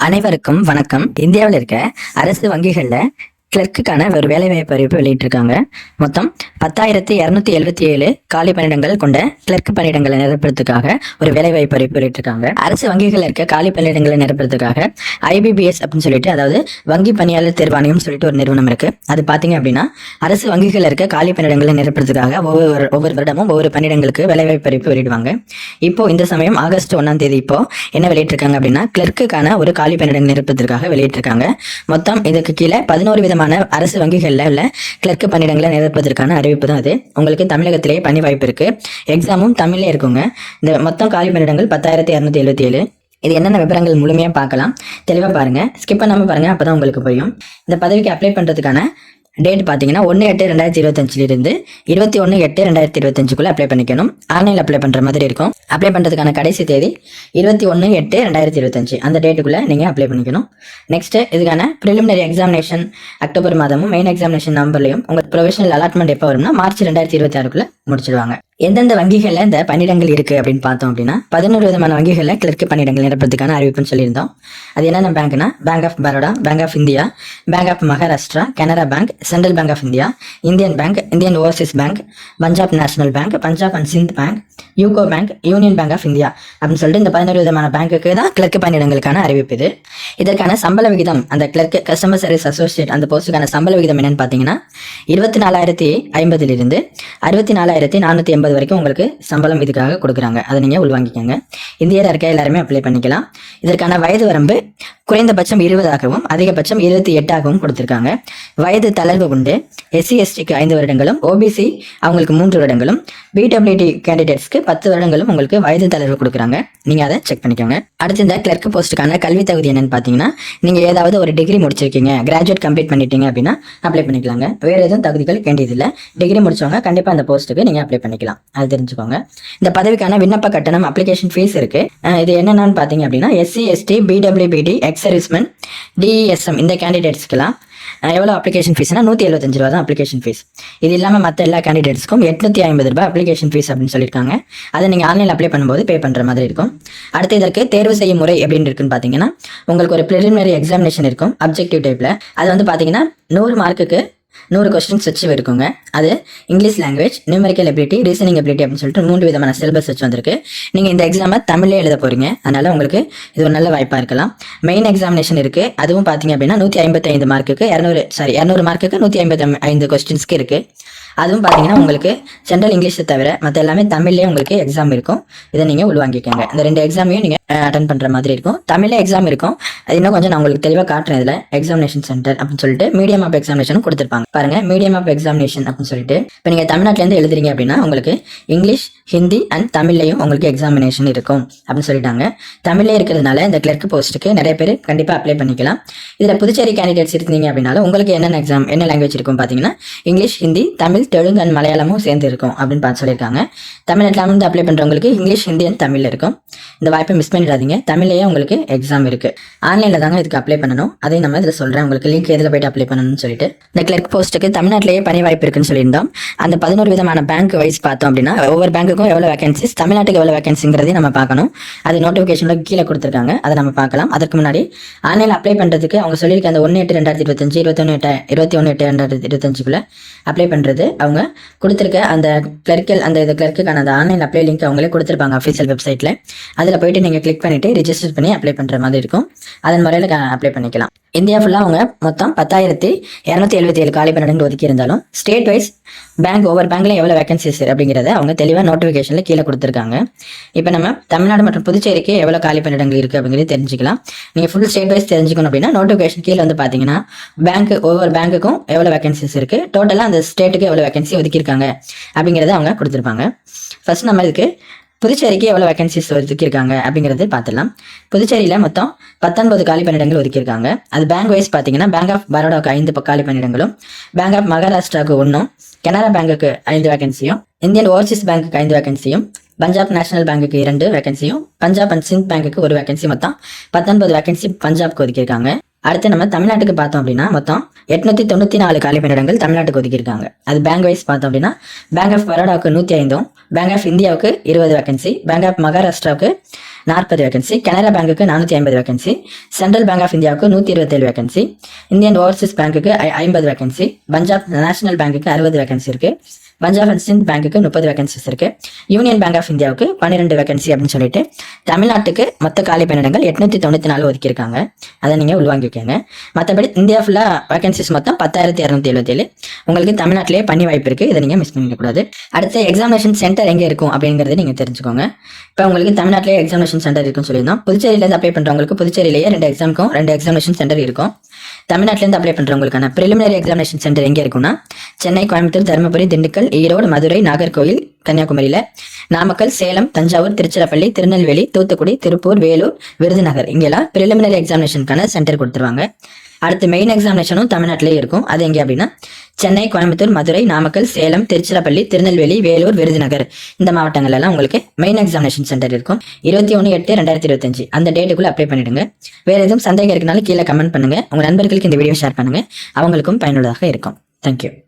அனைவருக்கும் வணக்கம். இந்தியாவில் இருக்க அரசு வங்கிகள்ல கிளர்க்குக்கான ஒரு வேலைவாய்ப்பு அறிவிப்பு வெளியிட்டிருக்காங்க. மொத்தம் 10,277 காலி பணியிடங்கள் கொண்ட கிளர்க்கு பணியிடங்களை நிரப்புறதுக்காக ஒரு வேலைவாய்ப்பு அறிவிப்பு வெளியிட்டிருக்காங்க. அரசு வங்கிகள் இருக்க காலி பணியிடங்களை நிரப்புறதுக்காக IBPS அப்படின்னு சொல்லிட்டு, அதாவது வங்கி பணியாளர் தேர்வாணையம் சொல்லிட்டு ஒரு நிறுவனம் இருக்கு. அது பாத்தீங்க அப்படின்னா அரசு வங்கிகள் இருக்க காலி பணியிடங்களை நிரப்புறதுக்காக ஒவ்வொரு வருடமும் ஒவ்வொரு பணியிடங்களுக்கு வேலைவாய்ப்பு அறிவிப்பு வெளியிடுவாங்க. இப்போ இந்த சமயம் ஆகஸ்ட் 1ஆம் தேதி இப்போ என்ன வெளியிட்டிருக்காங்க அப்படின்னா கிளர்க்குக்கான ஒரு காலி பணியிடங்கள் நிரப்புறதுக்காக வெளியிட்டிருக்காங்க. மொத்தம் இதுக்கு கீழே 11 விதமான அரசு வங்கிகள்ல உள்ள கிளர்க்கு பணியிடங்களை நிரப்புவதற்கான அறிவிப்பு தான் அது. உங்களுக்கு தமிழகத்திலேயே பணி வாய்ப்பு இருக்கு. எக்ஸாமும் தமிழ்ல இருக்குங்க. இந்த மொத்தம் காலி பணியிடங்கள் 10,277. இது என்னென்ன விவரங்கள் முழுமையா பார்க்கலாம். தெளிவா பாருங்க, ஸ்கிப் பண்ணாம பாருங்க, அப்பதான் உங்களுக்கு புரியும். இந்த பதவிக்கு அப்ளை பண்றதுக்கான டேட் பார்த்தீங்கன்னா 1/8/2025 இருந்து 21/8/2025 அப்ளை பண்ணிக்கணும். ஆன்லைனில் அப்ளை பண்ணுற மாதிரி இருக்கும். அப்ளை பண்ணுறதுக்கான கடைசி தேதி 21/8/2025. அந்த டேட்டுக்குள்ளே நீங்கள் அப்ளை பண்ணிக்கணும். நெக்ஸ்ட் இதுக்கான ப்ரிலிமினரி எக்ஸாமினேஷன் அக்டோபர் மாதமும் மெயின் எக்ஸாமினேஷன் நவம்பர்லையும் உங்களுக்கு ப்ரொஃபஷனல் அலாட்மெண்ட் எப்போ வரும்னா மார்ச் 2026 முடிச்சிடுவாங்க. எந்தெந்த வங்கிகளில் இந்த பணியிடங்கள் இருக்கு அப்படின்னு பார்த்தோம் அப்படின்னா 11 விதமான வங்கிகளில் கிளர்க்கு பணியிடங்கள் நிரப்புறதுக்கான அறிவிப்புன்னு சொல்லியிருந்தோம். அது என்னென்ன பேங்க்னா bank of Baroda, bank of India, bank of Maharashtra, Canara bank, central bank of India, Indian bank, Indian overseas bank, Punjab national bank, Punjab and Sind bank, UCO bank, union bank of India அப்படின்னு சொல்லிட்டு இந்த 11 விதமான பேங்க்குக்கு தான் கிளர்க்கு பணியிடங்களுக்கான அறிவிப்பு இது. இதற்கான சம்பள விகிதம், அந்த கிளர்க்கு கஸ்டமர் சர்வீஸ் அசோசியேட் அந்த போஸ்டுக்கான சம்பள விகிதம் என்னன்னு பார்த்தீங்கன்னா 24,050 இருந்து 64,480 வரைக்கும் உங்களுக்கு சம்பளம் இதுக்காக கொடுக்குறாங்க. அதை நீங்க உள்வாங்கிக்கோங்க. இந்தியர் இருக்க எல்லாருமே அப்ளை பண்ணிக்கலாம். இதற்கான வயது வரம்பு குறைந்தபட்சம் 20ஆகவும் அதிகபட்சம் 28ஆகவும் கொடுத்திருக்காங்க. வயது தளர்வு உண்டு. SC/STக்கு 5 வருடங்களும், OBC அவங்களுக்கு 3 வருடங்களும், BWD கேண்டிடேட்ஸ்க்கு 10 வருடங்களும் உங்களுக்கு வயது தளர்வு கொடுக்குறாங்க. நீங்க அதை செக் பண்ணிக்கோங்க. அடுத்து இந்த கிளர்க் போஸ்ட்டுக்கான கல்வி தகுதி என்னன்னு பாத்தீங்கன்னா நீங்க ஏதாவது ஒரு டிகிரி முடிச்சிருக்கீங்க, கிராஜுவேட் கம்ப்ளீட் பண்ணிட்டீங்க அப்படின்னா அப்ளை பண்ணிக்கலாங்க. வேற எதுவும் தகுதிகள் வேண்டியதில்லை. டிகிரி முடிச்சவங்க கண்டிப்பா அந்த போஸ்ட்டுக்கு நீங்க அப்ளை பண்ணிக்கலாம். அது தெரிஞ்சுக்கோங்க. இந்த பதவிக்கான விண்ணப்ப கட்டணம் அப்ளிகேஷன் ஃபீஸ் இருக்கு. இது என்னென்னு பாத்தீங்க அப்படின்னா SC/ST, BWBD, எக்ஸ்-சர்வீஸ்மேன், DESM இந்த கேண்டிடேட்ஸ்க்குலாம் எவ்வளோ அப்ளிகேஷன் ஃபீஸ்னா 175 ரூபா தான் அப்ளிகேஷன் ஃபீஸ். இது இல்லாமல் மற்ற எல்லா கேண்டிடேட்ஸ்க்கும் 850 ரூபாய் அப்ளிகேஷன் ஃபீஸ் அப்படின்னு சொல்லியிருக்காங்க. அதை நீங்கள் ஆன்லைனில் அப்ளை பண்ணும்போது பே பண்ணுற மாதிரி இருக்கும். அடுத்து இதற்கு தேர்வு செய்யும் முறை எப்படின்னு இருக்குன்னு பார்த்தீங்கன்னா உங்களுக்கு ஒரு ப்ரிலிமினரி எக்ஸாமினேஷன் இருக்கும் அப்ஜெக்டிவ் டைப்பில். அது வந்து பார்த்தீங்கன்னா 100 மார்க்குக்கு 100 கொஸ்டின்ஸ் வச்சு இருக்குங்க. அது English language, numerical ability, reasoning ability அப்படின்னு சொல்லிட்டு 3 விதமான சிலபஸ் வச்சு வந்திருக்கு. நீங்கள் இந்த எக்ஸாமை தமிழ்லேயே எழுத போறீங்க. அதனால உங்களுக்கு இது ஒரு நல்ல வாய்ப்பாக இருக்கலாம். மெயின் எக்ஸாமினேஷன் இருக்கு. அதுவும் பார்த்தீங்க அப்படின்னா 155 மார்க்குக்கு 200 மார்க்குக்கு 155 கொஸ்டின்ஸ்க்கு இருக்கு. அதுவும் பார்த்தீங்கன்னா உங்களுக்கு ஜென்ரல் இங்கிலீஷை தவிர மற்ற எல்லாமே தமிழ்லேயே உங்களுக்கு எக்ஸாம் இருக்கும். இதை நீங்கள் உள்வாங்கிக்கோங்க. இந்த 2 எக்ஸாமையும் நீங்கள் அட்டன் பண்ணுற மாதிரி இருக்கும். தமிழ்ல எக்ஸாம் இருக்கும். அது இன்னும் கொஞ்சம் நான் உங்களுக்கு தெளிவாக காட்டுறேன். இதில் எக்ஸாமினேஷன் சென்டர் அப்படின்னு சொல்லிட்டு மீடியம் ஆஃப் எக்ஸாமினேஷனும் கொடுத்துருப்பாங்க. பாருங்க, மீடியம் ஆஃப் எக்ஸாமினேஷன் அப்படின்னு சொல்லிட்டு இப்போ நீங்கள் தமிழ்நாட்டிலேருந்து எழுதுறீங்க அப்படின்னா உங்களுக்கு இங்கிலீஷ், ஹிந்தி அண்ட் தமிழ்லையும் உங்களுக்கு எக்ஸாமினேஷன் இருக்கும் அப்படின்னு சொல்லிட்டாங்க. தமிழ்லே இருக்கிறதுனால இந்த கிளர்க் போஸ்ட்டுக்கு நிறைய பேர் கண்டிப்பாக அப்ளை பண்ணிக்கலாம். இதில் புதுச்சேரி கேண்டிடேட்ஸ் இருந்தீங்க அப்படின்னாலும் உங்களுக்கு என்னென்ன எக்ஸாம், என்ன லாங்குவேஜ் இருக்கும் பார்த்தீங்கன்னா இங்கிலீஷ், ஹிந்தி, தமிழ், தெலுங்கு அண்ட் மலையாளமும் சேர்ந்து இருக்கும் அப்படின்னு பார்த்து சொல்லியிருக்காங்க. தமிழ்நாட்டில் வந்து அப்ளை பண்ணுறவங்களுக்கு இங்கிலீஷ், ஹிந்தி அண்ட் தமிழ் இருக்கும். இந்த வாய்ப்பை மிஸ் பண்ணிடாதீங்க. தமிழ்லேயே உங்களுக்கு எக்ஸாம் இருக்கு. ஆன்லைனில் தாங்க இதுக்கு அப்ளை பண்ணணும். அதையும் நம்ம இதில் சொல்கிறேன். உங்களுக்கு லிங்க் எதில் போய்ட்டு அப்ளை பண்ணணும்னு சொல்லிட்டு இந்த கிளர்க் போஸ்ட்டுக்கு தமிழ்நாட்டிலேயே பணி வாய்ப்பு இருக்குன்னு சொல்லியிருந்தோம். அந்த 11 விதமான பேங்க் வைஸ் பார்த்தோம் அப்படின்னா ஒவ்வொரு பேங்க்குக்கும் எவ்வளோ வேகன்சிஸ், தமிழ்நாட்டுக்கு எவ்வளோ வேகன்சிங்கிறதையும் நம்ம பார்க்கணும். அது நோட்டிஃபிகேஷனில் கீழே கொடுத்துருக்காங்க. அதை நம்ம பார்க்கலாம். அதற்கு முன்னாடி ஆன்லைனில் அப்ளை பண்ணுறதுக்கு அவங்க சொல்லியிருக்க அந்த 1/8/2025, 21/8/2025 அப்ளை பண்ணுறது அவங்க கொடுத்துருக்க அந்த கிளர்க்கல் அந்த கிளர்க்குக்கான அந்த ஆன்லைன் அப்ளை லிங்க் அவங்களே கொடுத்துருப்பாங்க அஃபீஷியல் வெப்சைட்டில். அதில் போயிட்டு நீங்கள் கிளிக் பண்ணிவிட்டு ரிஜிஸ்டர் பண்ணி அப்ளை பண்ணுற மாதிரி இருக்கும். அதன் முறையில் அப்ளை பண்ணிக்கலாம். இந்தியா ஃபுல்லாக அவங்க மொத்தம் 10,277 காலி பணியிடங்கள் ஒதுக்கி இருந்தாலும் ஸ்டேட் வைஸ் பேங்க் ஒவ்வொரு பேங்க்லையும் எவ்வளோ வேகன்சிஸ் அப்படிங்கிறத அவங்க தெளிவாக நோட்டிஃபிகேஷனில் கீழே கொடுத்துருக்காங்க. இப்போ நம்ம தமிழ்நாடு மற்றும் புதுச்சேரிக்கு எவ்வளோ காலி பணியிடங்கள் இருக்குது அப்படிங்கிறது தெரிஞ்சுக்கலாம். நீங்கள் ஃபுல் ஸ்டேட் வைஸ் தெரிஞ்சுக்கணும் அப்படின்னா நோட்டிஃபிகேஷன் கீழே வந்து பார்த்தீங்கன்னா ஒவ்வொரு பேங்க்குக்கும் எவ்வளோ வேகன்சிஸ் இருக்குது, டோட்டலாக அந்த ஸ்டேட்டுக்கு எவ்வளோ வேகன்சி ஒதுக்கியிருக்காங்க அப்படிங்கிறத அவங்க கொடுத்துருப்பாங்க. ஃபர்ஸ்ட் நம்ம இதுக்கு புதுச்சேரிக்கு எவ்வளோ வேகன்சிஸ் ஒதுக்கியிருக்காங்க அப்படிங்கிறது பார்த்துலாம். புதுச்சேரியில் மொத்தம் 19 காலி பணியிடங்கள் ஒதுக்கியிருக்காங்க. அது பேங்க் வைஸ் பார்த்தீங்கன்னா பேங்க் ஆஃப் பரோடாவுக்கு 5 காலி பணியிடங்களும், பேங்க் ஆஃப் மகாராஷ்டிராவுக்கு 1, கனரா பேங்குக்கு 5 வேகன்சியும், இந்தியன் ஓவர்சீஸ் பேங்குக்கு 5 வேகன்சியும், பஞ்சாப் நேஷனல் பேங்குக்கு 2 வேகன்சியும், பஞ்சாப் அண்ட் சிந்த் பேங்குக்கு 1 வேகன்சி, மொத்தம் 19 வேகன்சி பஞ்சாப்க்கு ஒதுக்கியிருக்காங்க. அடுத்து நம்ம தமிழ்நாட்டுக்கு பார்த்தோம் அப்படின்னா மொத்தம் 894 காலி பணியிடங்கள் தமிழ்நாட்டுக்கு ஒதுக்கியிருக்காங்க. அது பேங்க் வைஸ் பார்த்தோம் அப்படின்னா பேங்க் ஆஃப் பரோடாவுக்கு 105, பேங்க் ஆஃப் இந்தியாவுக்கு 20 வேகன்சி, பேங்க் ஆஃப் மகாராஷ்டிராவுக்கு 40 வேகன்சி, கனரா பேங்குக்கு 450 வேகன்சி, சென்ட்ரல் பேங்க் ஆஃப் இந்தியாவுக்கு 127 வேகன்சி, இந்தியன் ஓவர்சீஸ் பேங்குக்கு 50 வேகன்சி, பஞ்சாப் நேஷனல் பேங்குக்கு 60 வேகன்சி இருக்கு, பஞ்சாப் அண்ட் சிந்த் பேங்குக்கு 30 வேகன்சிஸ் இருக்கு, யூனியன் பேங்க் ஆஃப் இந்தியாவுக்கு 12 வேகன்சி அப்படின்னு சொல்லிட்டு தமிழ்நாட்டுக்கு மொத்த காலி பணியிடங்கள் 894 ஒதுக்கியிருக்காங்க. அதை நீங்க உள்வாங்கிக்கோங்க. மற்றபடி இந்தியா ஃபுல்லா வேகன்சிஸ் மொத்தம் 10,277. உங்களுக்கு தமிழ்நாட்டிலேயே பண்ணி வாய்ப்பு இருக்கு. இதை நீங்க மிஸ் பண்ணிடக்கூடாது. அடுத்த எக்ஸாமினேஷன் சென்டர் எங்க இருக்கும் அப்படிங்கறத நீங்க தெரிஞ்சுக்கோங்க. இப்போ உங்களுக்கு தமிழ்நாட்டிலேயே எக்ஸாமினேஷன் சென்டர் இருக்குன்னு சொல்லியிருந்தோம். புதுச்சேரியிலேருந்து அப்ளை பண்றவங்களுக்கு புதுச்சேரியிலேயே 2 எக்ஸாமுக்கும் 2 எக்ஸாமினேஷன் சென்டர் இருக்கும். தமிழ்நாட்டிலேருந்து அப்ளை பண்றவங்களுக்கான பிரிலிமினரி எக்ஸாமினேஷன் சென்டர் எங்க இருக்குன்னா சென்னை, கோயம்புத்தூர், தருமபுரி, திண்டுக்கல், ஈரோடு, மதுரை, நாகர்கோவில், கன்னியாகுமரியில, நாமக்கல், சேலம், தஞ்சாவூர், திருச்சிராப்பள்ளி, திருநெல்வேலி, தூத்துக்குடி, திருப்பூர், வேலூர், விருதுநகர் இங்கெல்லாம் பிரிலிமினரி எக்ஸாமினேஷனுக்கான சென்டர் கொடுத்துருவாங்க. அடுத்து மெயின் எக்ஸாமினேஷனும் தமிழ்நாட்டிலேயே இருக்கும். அது எங்கே அப்படின்னா சென்னை, கோயம்புத்தூர், மதுரை, நாமக்கல், சேலம், திருச்சிராப்பள்ளி, திருநெல்வேலி, வேலூர், விருதுநகர் இந்த மாவட்டங்கள் எல்லாம் உங்களுக்கு மெயின் எக்ஸாமினேஷன் சென்டர் இருக்கும். 21/8/2025 அந்த டேட்டுக்குள்ள அப்ளை பண்ணிடுங்க. வேற எதுவும் சந்தேகம் இருக்குனாலும் கீழே கமெண்ட் பண்ணுங்க. உங்க நண்பர்களுக்கு இந்த வீடியோ ஷேர் பண்ணுங்க. அவங்களுக்கும் பயனுள்ளதாக இருக்கும். தேங்க்யூ.